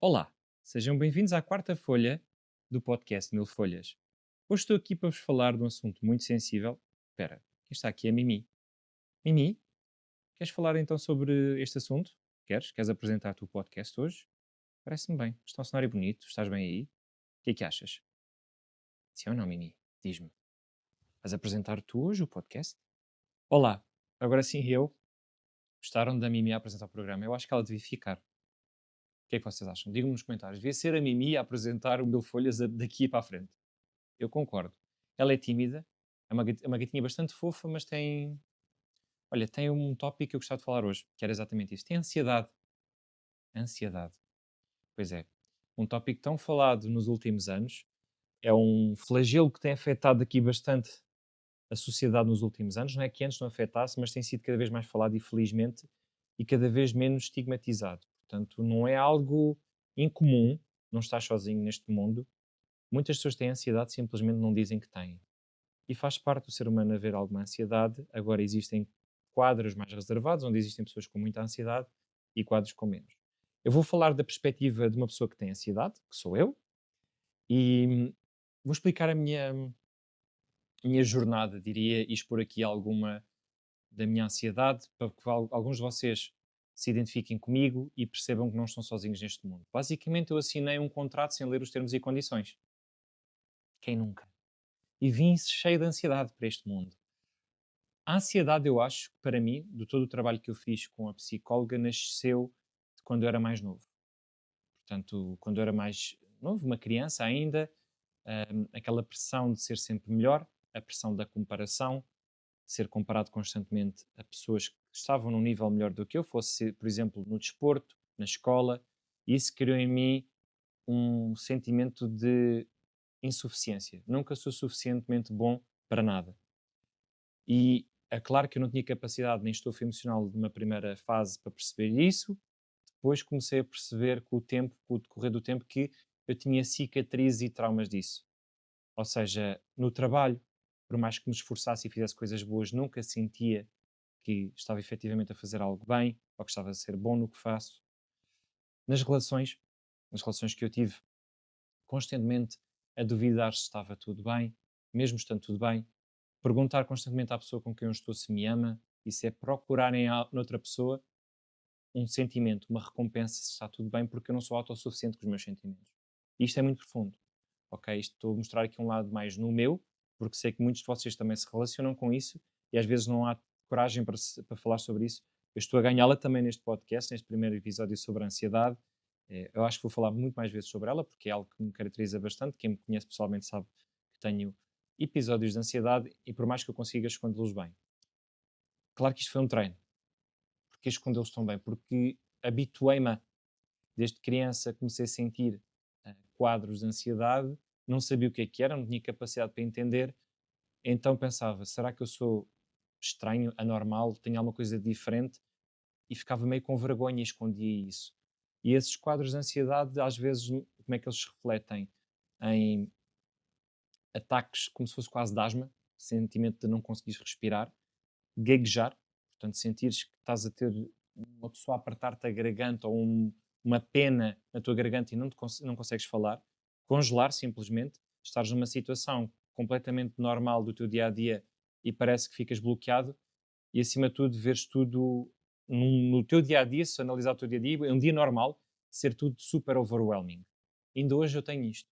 Olá, sejam bem-vindos à quarta folha do podcast Mil Folhas. Hoje estou aqui para vos falar de um assunto muito sensível. Espera, quem está aqui é a Mimi. Mimi, queres falar então sobre este assunto? Queres? Queres apresentar o podcast hoje? Parece-me bem. Está um cenário bonito, estás bem aí? O que é que achas? Sim ou não, Mimi? Diz-me. Vais apresentar tu hoje o podcast? Olá, agora sim eu. Gostaram da Mimi a apresentar o programa? Eu acho que ela devia ficar. O que é que vocês acham? Digam-me nos comentários. Devia ser a Mimi a apresentar o Mil Folhas daqui para a frente. Eu concordo. Ela é tímida, é uma gatinha bastante fofa, mas tem um tópico que eu gostava de falar hoje, que era exatamente isso. Tem ansiedade. Ansiedade. Pois é. Um tópico tão falado nos últimos anos, é um flagelo que tem afetado aqui bastante a sociedade nos últimos anos. Não é que antes não afetasse, mas tem sido cada vez mais falado e felizmente, e cada vez menos estigmatizado. Portanto, não é algo incomum, não estás sozinho neste mundo. Muitas pessoas têm ansiedade, simplesmente não dizem que têm. E faz parte do ser humano haver alguma ansiedade. Agora existem quadros mais reservados, onde existem pessoas com muita ansiedade e quadros com menos. Eu vou falar da perspectiva de uma pessoa que tem ansiedade, que sou eu, e vou explicar a minha jornada, diria, e expor aqui alguma da minha ansiedade, para que alguns de vocês se identifiquem comigo e percebam que não estão sozinhos neste mundo. Basicamente, eu assinei um contrato sem ler os termos e condições. Quem nunca? E vim cheio de ansiedade para este mundo. A ansiedade, eu acho que para mim, de todo o trabalho que eu fiz com a psicóloga, nasceu de quando eu era mais novo. Portanto, quando eu era mais novo, uma criança ainda, aquela pressão de ser sempre melhor, a pressão da comparação, de ser comparado constantemente a pessoas que estavam num nível melhor do que eu, fosse, por exemplo, no desporto, na escola, e isso criou em mim um sentimento de insuficiência. Nunca sou suficientemente bom para nada. E é claro que eu não tinha capacidade nem estofo emocional de uma primeira fase para perceber isso. Depois comecei a perceber com o tempo, com o decorrer do tempo, que eu tinha cicatrizes e traumas disso. Ou seja, no trabalho, por mais que me esforçasse e fizesse coisas boas, nunca sentia que estava efetivamente a fazer algo bem ou que estava a ser bom no que faço. Nas relações, nas relações que eu tive, constantemente a duvidar se estava tudo bem, mesmo estando tudo bem, perguntar constantemente à pessoa com quem eu estou se me ama, isso é procurar noutra pessoa um sentimento, uma recompensa se está tudo bem, porque eu não sou autossuficiente com os meus sentimentos. E isto é muito profundo, ok? Isto estou a mostrar aqui um lado mais no meu, porque sei que muitos de vocês também se relacionam com isso e às vezes não há coragem para falar sobre isso. Eu estou a ganhá-la também neste podcast, neste primeiro episódio sobre a ansiedade. Eu acho que vou falar muito mais vezes sobre ela, porque é algo que me caracteriza bastante. Quem me conhece pessoalmente sabe que tenho episódios de ansiedade e por mais que eu consiga escondê-los bem. Claro que isto foi um treino. Porque escondê-los tão bem? Porque habituei-me, desde criança comecei a sentir quadros de ansiedade, não sabia o que era, não tinha capacidade para entender, então pensava, será que eu sou estranho, anormal, tenho alguma coisa diferente? E ficava meio com vergonha e escondia isso. E esses quadros de ansiedade, às vezes, como é que eles se refletem? Em ataques como se fosse quase de asma, sentimento de não conseguires respirar, gaguejar, portanto, sentires que estás a ter uma pessoa a apertar-te a garganta ou uma pena na tua garganta e não consegues falar, congelar simplesmente, estares numa situação completamente normal do teu dia a dia e parece que ficas bloqueado, e acima de tudo, veres tudo no teu dia a dia, se analisar o teu dia a dia, é um dia normal, ser tudo super overwhelming. Ainda hoje eu tenho isto.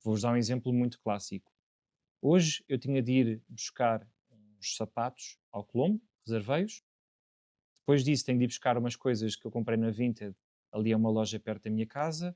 Vou-vos dar um exemplo muito clássico. Hoje eu tinha de ir buscar uns sapatos ao Colombo, reservei-os. Depois disso tenho de ir buscar umas coisas que eu comprei na Vinted, ali a uma loja perto da minha casa.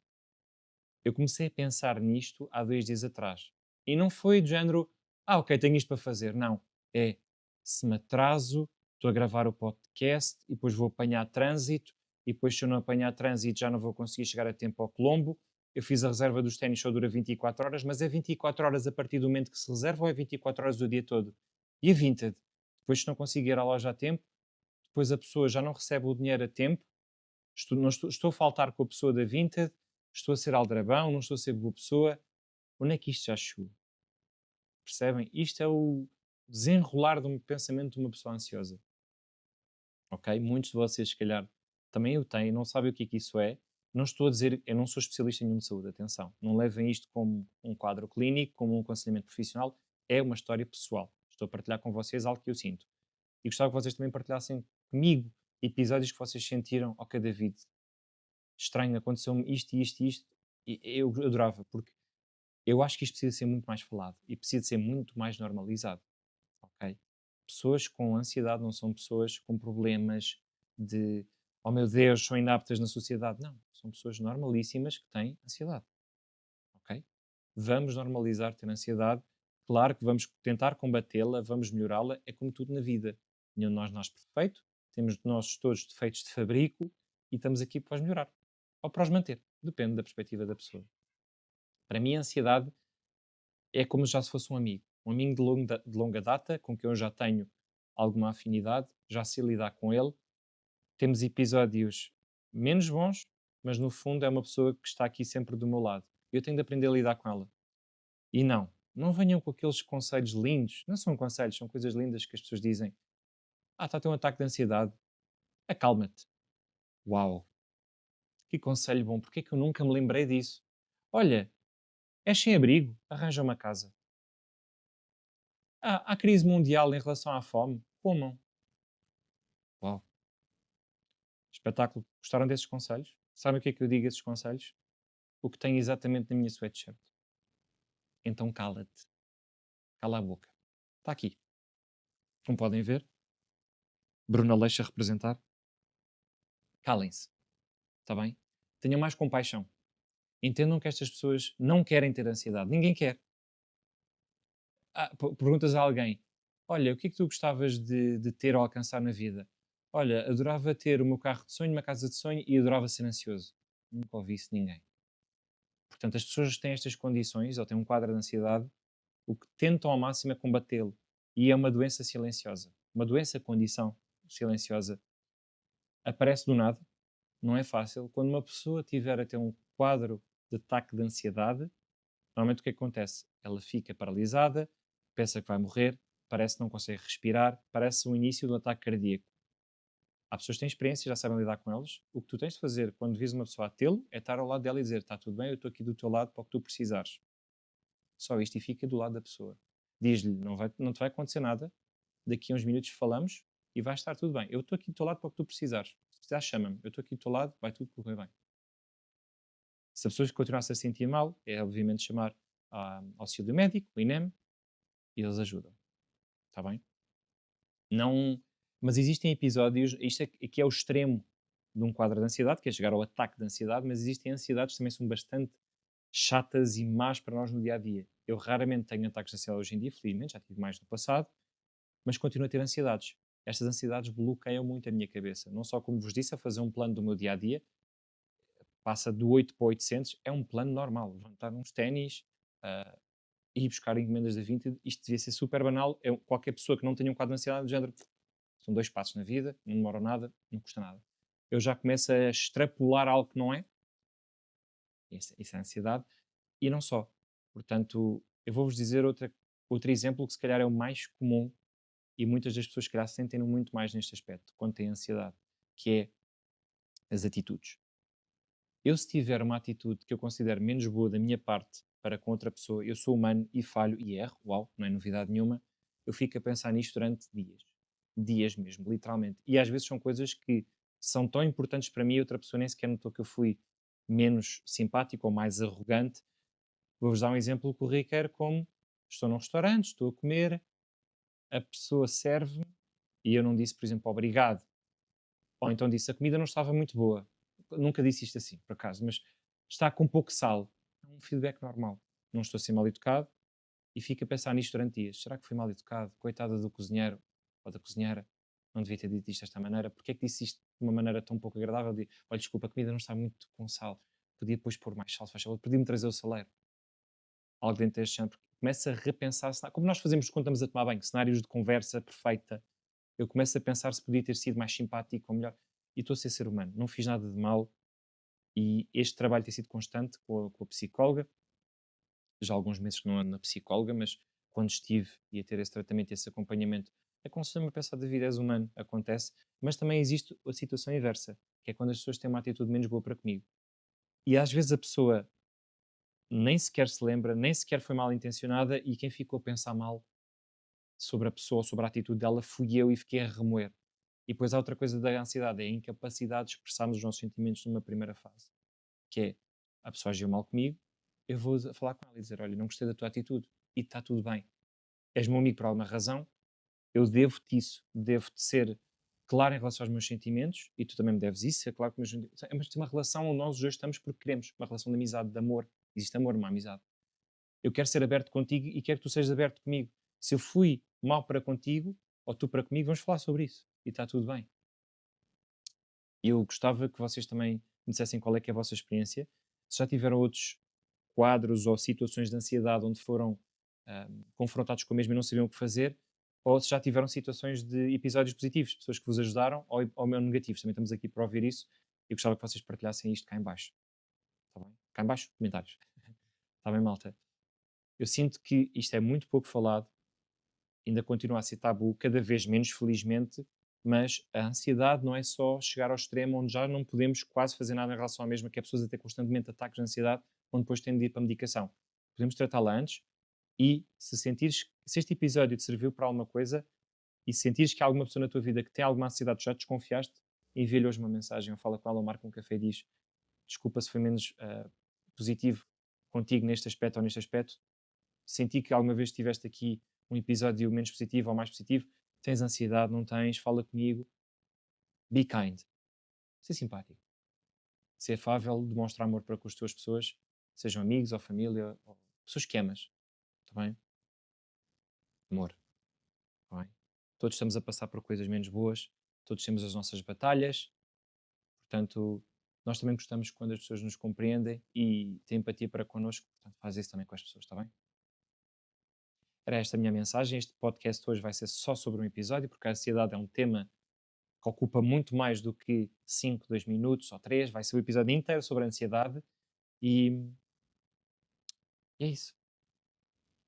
Eu comecei a pensar nisto há 2 dias atrás. E não foi do género, ok, tenho isto para fazer. Não. É, se me atraso, estou a gravar o podcast e depois vou apanhar trânsito e depois se eu não apanhar trânsito já não vou conseguir chegar a tempo ao Colombo. Eu fiz a reserva dos ténis, só dura 24 horas, mas é 24 horas a partir do momento que se reserva ou é 24 horas do dia todo? E a Vinted? Depois se não conseguir ir à loja a tempo, depois a pessoa já não recebe o dinheiro a tempo, estou a faltar com a pessoa da Vinted, estou a ser aldrabão, não estou a ser boa pessoa. Onde é que isto já chegou? Percebem? Isto é o desenrolar de um pensamento de uma pessoa ansiosa. Ok? Muitos de vocês, se calhar, também o têm, não sabem o que é que isso é. Não estou a dizer, eu não sou especialista em nenhum de saúde, atenção. Não levem isto como um quadro clínico, como um aconselhamento profissional. É uma história pessoal. Estou a partilhar com vocês algo que eu sinto. E gostava que vocês também partilhassem comigo episódios que vocês sentiram, ok, David, estranho, aconteceu-me isto e isto e isto. E eu adorava, porque eu acho que isto precisa ser muito mais falado e precisa ser muito mais normalizado, ok? Pessoas com ansiedade não são pessoas com problemas de, oh meu Deus, são inaptas na sociedade. Não, são pessoas normalíssimas que têm ansiedade, ok? Vamos normalizar ter ansiedade. Claro que vamos tentar combatê-la, vamos melhorá-la. É como tudo na vida. Nenhum de nós nasce perfeito. Temos nós todos defeitos de fabrico e estamos aqui para os melhorar ou para os manter. Depende da perspectiva da pessoa. Para mim, a ansiedade é como já se fosse um amigo. Um amigo de longa data, com quem eu já tenho alguma afinidade, já sei lidar com ele. Temos episódios menos bons, mas no fundo é uma pessoa que está aqui sempre do meu lado. Eu tenho de aprender a lidar com ela. E não venham com aqueles conselhos lindos. Não são conselhos, são coisas lindas que as pessoas dizem. Ah, está a ter um ataque de ansiedade. Acalma-te. Uau, que conselho bom. Porquê é que eu nunca me lembrei disso? Olha, és sem abrigo, arranja uma casa. Ah, há crise mundial em relação à fome. Comam. Uau, espetáculo. Gostaram desses conselhos? Sabem o que é que eu digo a esses conselhos? O que tem exatamente na minha sweatshirt. Então cala-te. Cala a boca. Está aqui. Como podem ver, Bruna Leixo a representar. Calem-se. Está bem? Tenham mais compaixão. Entendam que estas pessoas não querem ter ansiedade. Ninguém quer. Ah, perguntas a alguém: olha, o que é que tu gostavas de ter ou alcançar na vida? Olha, adorava ter o meu carro de sonho, uma casa de sonho e adorava ser ansioso. Nunca ouvi isso de ninguém. Portanto, as pessoas que têm estas condições ou têm um quadro de ansiedade, o que tentam ao máximo é combatê-lo. E é uma doença silenciosa. Uma doença, condição silenciosa. Aparece do nada, não é fácil. Quando uma pessoa tiver a ter um quadro de ataque de ansiedade, normalmente o que acontece? Ela fica paralisada, pensa que vai morrer, parece que não consegue respirar, parece o início do ataque cardíaco. Há pessoas que têm experiência, já sabem lidar com elas. O que tu tens de fazer quando vis uma pessoa a tê-lo é estar ao lado dela e dizer: está tudo bem, eu estou aqui do teu lado para o que tu precisares. Só isto e fica do lado da pessoa. Diz-lhe: não te vai acontecer nada, daqui a uns minutos falamos e vai estar tudo bem. Eu estou aqui do teu lado para o que tu precisares. Se precisares, chama-me. Eu estou aqui do teu lado, vai tudo correr bem. Se a pessoa continuar-se a sentir mal, é obviamente chamar auxílio médico, o INEM, e eles ajudam. Está bem? Não, mas existem episódios, isto aqui é o extremo de um quadro de ansiedade, que é chegar ao ataque de ansiedade, mas existem ansiedades que também são bastante chatas e más para nós no dia a dia. Eu raramente tenho ataques de ansiedade hoje em dia, felizmente, já tive mais no passado, mas continuo a ter ansiedades. Estas ansiedades bloqueiam muito a minha cabeça. Não só, como vos disse, a fazer um plano do meu dia a dia, passa do 8 para 800, é um plano normal. Levantar uns ténis, uh, ir buscar encomendas da Vinted, isto devia ser super banal. Qualquer pessoa que não tenha um quadro de ansiedade, do género, são dois passos na vida, não demoram nada, não custa nada. Eu já começo a extrapolar algo que não é, isso é ansiedade, e não só. Portanto, eu vou-vos dizer outro exemplo que se calhar é o mais comum e muitas das pessoas se calhar sentem muito mais neste aspecto, quando têm ansiedade, que é as atitudes. Eu, se tiver uma atitude que eu considero menos boa da minha parte para com outra pessoa, eu sou humano e falho e erro, uau, não é novidade nenhuma, eu fico a pensar nisto durante dias. Dias mesmo, literalmente. E às vezes são coisas que são tão importantes para mim e outra pessoa nem sequer notou que eu fui menos simpático ou mais arrogante. Vou-vos dar um exemplo corriqueiro como estou num restaurante, estou a comer, a pessoa serve-me e eu não disse, por exemplo, obrigado. Ou então disse, a comida não estava muito boa. Nunca disse isto assim, por acaso, mas está com pouco sal. É um feedback normal. Não estou a ser mal educado e fico a pensar nisto durante dias. Será que fui mal educado? Coitada do cozinheiro ou da cozinheira. Não devia ter dito isto desta maneira. Porquê é que disse isto de uma maneira tão pouco agradável? De, olha, desculpa, a comida não está muito com sal. Podia depois pôr mais sal, faz favor. Podia-me trazer o saleiro. Algo dentro deste género. Começa a repensar, como nós fazemos quando estamos a tomar banho, cenários de conversa perfeita. Eu começo a pensar se podia ter sido mais simpático ou melhor. E estou a ser humano. Não fiz nada de mal. E este trabalho tem sido constante com a psicóloga. Já há alguns meses que não ando na psicóloga, mas quando estive e a ter esse tratamento e esse acompanhamento, aconselho-me a pensar da vida és humano, acontece, mas também existe a situação inversa, que é quando as pessoas têm uma atitude menos boa para comigo. E às vezes a pessoa nem sequer se lembra, nem sequer foi mal intencionada e quem ficou a pensar mal sobre a pessoa, sobre a atitude dela, fui eu e fiquei a remoer. E depois há outra coisa da ansiedade, é a incapacidade de expressarmos os nossos sentimentos numa primeira fase, que é, a pessoa agiu mal comigo, eu vou falar com ela e dizer, olha, não gostei da tua atitude, e está tudo bem. És meu amigo por alguma razão, eu devo-te isso, devo-te ser claro em relação aos meus sentimentos, e tu também me deves isso, ser claro com os meus sentimentos. Mas tem uma relação onde nós os dois estamos porque queremos, uma relação de amizade, de amor. Existe amor numa amizade. Eu quero ser aberto contigo e quero que tu sejas aberto comigo. Se eu fui mal para contigo, ou tu para comigo, vamos falar sobre isso. E está tudo bem. Eu gostava que vocês também me dissessem qual é que é a vossa experiência. Se já tiveram outros quadros ou situações de ansiedade onde foram confrontados com o mesmo e não sabiam o que fazer, ou se já tiveram situações de episódios positivos, pessoas que vos ajudaram, ou negativos. Também estamos aqui para ouvir isso. Eu gostava que vocês partilhassem isto cá em baixo. Está bem? Cá em baixo, comentários. Está bem, malta? Eu sinto que isto é muito pouco falado, ainda continua a ser tabu, cada vez menos, felizmente, mas a ansiedade não é só chegar ao extremo onde já não podemos quase fazer nada em relação à mesma, que é pessoas a ter constantemente ataques de ansiedade, onde depois têm de ir para a medicação. Podemos tratá-la antes e se sentires, se este episódio te serviu para alguma coisa e se sentires que há alguma pessoa na tua vida que tem alguma ansiedade, já desconfiaste, envia-lhe hoje uma mensagem ou fala com ela ou marca um café e diz desculpa se foi menos positivo contigo neste aspecto ou neste aspecto, senti que alguma vez tiveste aqui um episódio menos positivo ou mais positivo, tens ansiedade, não tens, fala comigo, be kind, ser simpático, ser afável, demonstrar amor para com as tuas pessoas, sejam amigos ou família, ou pessoas que amas, está bem? Amor, está bem? Todos estamos a passar por coisas menos boas, todos temos as nossas batalhas, portanto, nós também gostamos quando as pessoas nos compreendem e têm empatia para connosco, portanto, faz isso também com as pessoas, está bem? Era esta a minha mensagem. Este podcast hoje vai ser só sobre um episódio, porque a ansiedade é um tema que ocupa muito mais do que 5, 2 minutos ou 3. Vai ser o episódio inteiro sobre a ansiedade e é isso.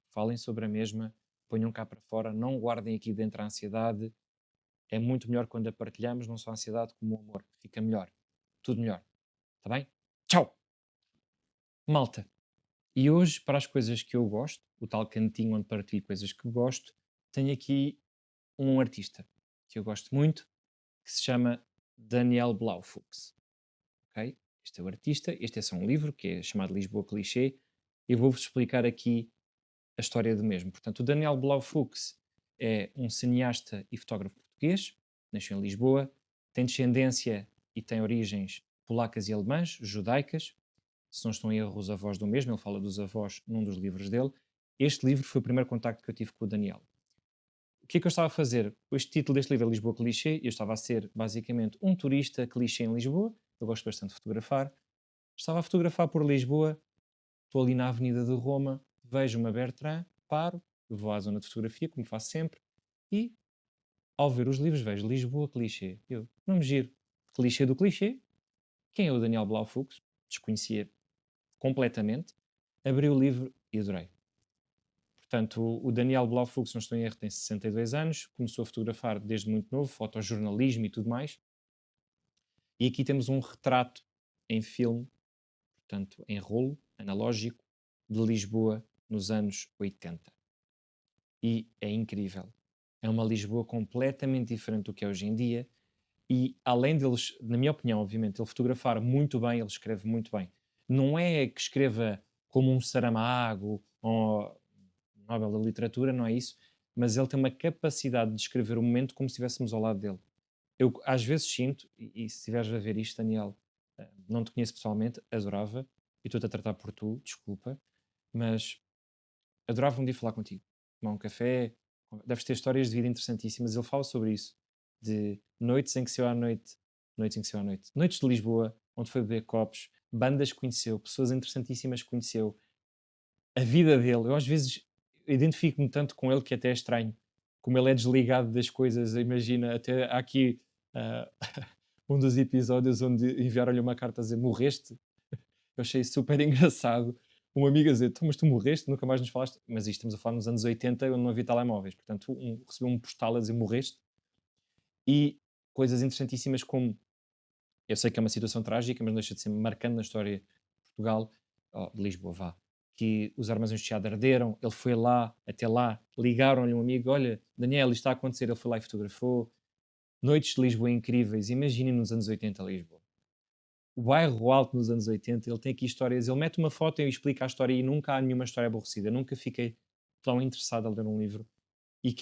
Falem sobre a mesma, ponham cá para fora, não guardem aqui dentro a ansiedade. É muito melhor quando a partilhamos, não só a ansiedade como o amor. Fica melhor. Tudo melhor. Está bem? Tchau! Malta. E hoje, para as coisas que eu gosto, o tal cantinho onde partilho coisas que gosto, tenho aqui um artista que eu gosto muito, que se chama Daniel Blaufuchs. Ok? Este é o artista, este é só um livro que é chamado Lisboa Clichê. Eu vou-vos explicar aqui a história do mesmo. Portanto, o Daniel Blaufuchs é um cineasta e fotógrafo português, nasceu em Lisboa, tem descendência e tem origens polacas e alemãs, judaicas. Se não estão em erro, os avós do mesmo, ele fala dos avós num dos livros dele. Este livro foi o primeiro contacto que eu tive com o Daniel. O que é que eu estava a fazer? Este título deste livro é Lisboa Clichê. Eu estava a ser basicamente um turista clichê em Lisboa. Eu gosto bastante de fotografar. Estava a fotografar por Lisboa. Estou ali na Avenida de Roma. Vejo uma Bertrand. Paro. Vou à zona de fotografia, como faço sempre. E, ao ver os livros, vejo Lisboa Clichê. Eu, não me giro. Clichê do clichê. Quem é o Daniel Blaufuchs? Desconhecia completamente. Abri o livro e adorei. Portanto, o Daniel Blaufuchs, não estou em erro, tem 62 anos, começou a fotografar desde muito novo, fotojornalismo e tudo mais. E aqui temos um retrato em filme, portanto, em rolo, analógico, de Lisboa nos anos 80. E é incrível. É uma Lisboa completamente diferente do que é hoje em dia. E além deles, na minha opinião, obviamente, ele fotografar muito bem, ele escreve muito bem. Não é que escreva como um Saramago ou Nobel da Literatura, não é isso, mas ele tem uma capacidade de escrever o momento como se estivéssemos ao lado dele. Eu às vezes sinto, e se estiveres a ver isto, Daniel, não te conheço pessoalmente, adorava, e estou-te a tratar por tu, desculpa, mas adorava um dia falar contigo, tomar um café, deves ter histórias de vida interessantíssimas, ele fala sobre isso, de noites em que se ia à noite, noites em que se ia à noite, noites de Lisboa, onde foi beber copos, bandas que conheceu, pessoas interessantíssimas que conheceu, a vida dele. Eu às vezes identifico-me tanto com ele que até é estranho. Como ele é desligado das coisas, imagina, até há aqui ah, um dos episódios onde enviaram-lhe uma carta a dizer morreste. Eu achei super engraçado. Um amigo a dizer, mas tu morreste, nunca mais nos falaste. Mas isto estamos a falar nos anos 80, onde não havia telemóveis. Portanto, recebeu um postal a dizer morreste. E coisas interessantíssimas como, eu sei que é uma situação trágica, mas não deixa de ser marcante na história Portugal, de Lisboa, vá, que os armazéns de Chiado arderam, ele foi lá, até lá, ligaram-lhe um amigo, olha, Daniel, isto está a acontecer, ele foi lá e fotografou. Noites de Lisboa incríveis, imaginem nos anos 80 Lisboa. O bairro Alto nos anos 80, ele tem aqui histórias, ele mete uma foto e explica a história e nunca há nenhuma história aborrecida, nunca fiquei tão interessado a ler um livro. E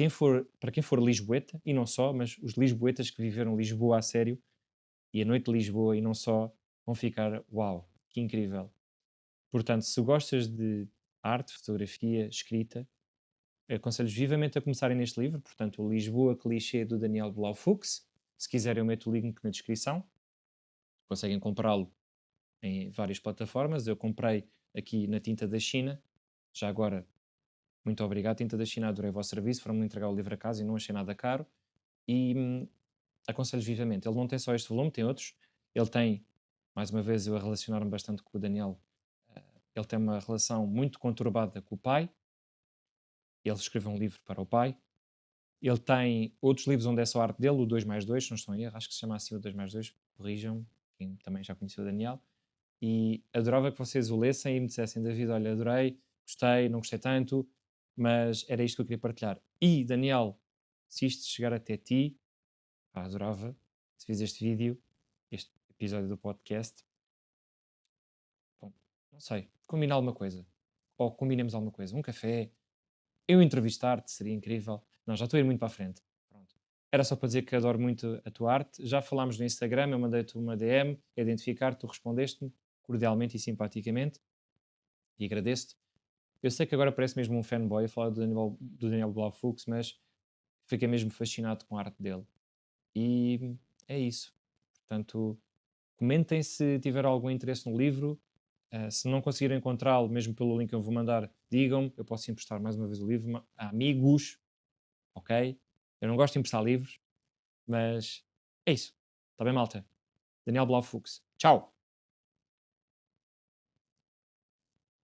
para quem for lisboeta, e não só, mas os lisboetas que viveram Lisboa a sério, e a noite de Lisboa e não só, vão ficar, uau, que incrível. Portanto, se gostas de arte, fotografia, escrita, aconselho vivamente a começarem neste livro, portanto, o Lisboa Clichê do Daniel Blau Fuchs. Se quiserem, eu meto o link na descrição. Conseguem comprá-lo em várias plataformas. Eu comprei aqui na Tinta da China. Já agora, muito obrigado, Tinta da China, adorei o vosso serviço. Foram-me entregar o livro a casa e não achei nada caro. E aconselho vivamente. Ele não tem só este volume, tem outros. Ele tem, mais uma vez, eu a relacionar-me bastante com o Daniel. Ele tem uma relação muito conturbada com o pai. Ele escreveu um livro para o pai. Ele tem outros livros onde é só a arte dele, o 2 mais 2, se não estou em erro, acho que se chama assim o 2 mais 2, corrijam-me, quem também já conheceu o Daniel. E adorava que vocês o lessem e me dissessem, David, olha, adorei, gostei, não gostei tanto, mas era isto que eu queria partilhar. E, Daniel, se isto chegar até ti, pá, adorava, se fiz este vídeo, este episódio do podcast, bom, não sei, combinar alguma coisa. Ou combinemos alguma coisa, um café, eu entrevistar-te, seria incrível. Não, já estou a ir muito para a frente. Pronto. Era só para dizer que adoro muito a tua arte. Já falámos no Instagram, eu mandei-te uma DM, a identificar, tu respondeste-me cordialmente e simpaticamente e agradeço-te. Eu sei que agora parece mesmo um fanboy a falar do Daniel Blaufux, mas fiquei mesmo fascinado com a arte dele. E é isso. Portanto, comentem se tiver algum interesse no livro. Se não conseguirem encontrá-lo, mesmo pelo link que eu vou mandar, digam-me. Eu posso emprestar mais uma vez o livro a amigos, ok? Eu não gosto de emprestar livros, mas é isso. Está bem, malta? Daniel Blaufux. Tchau!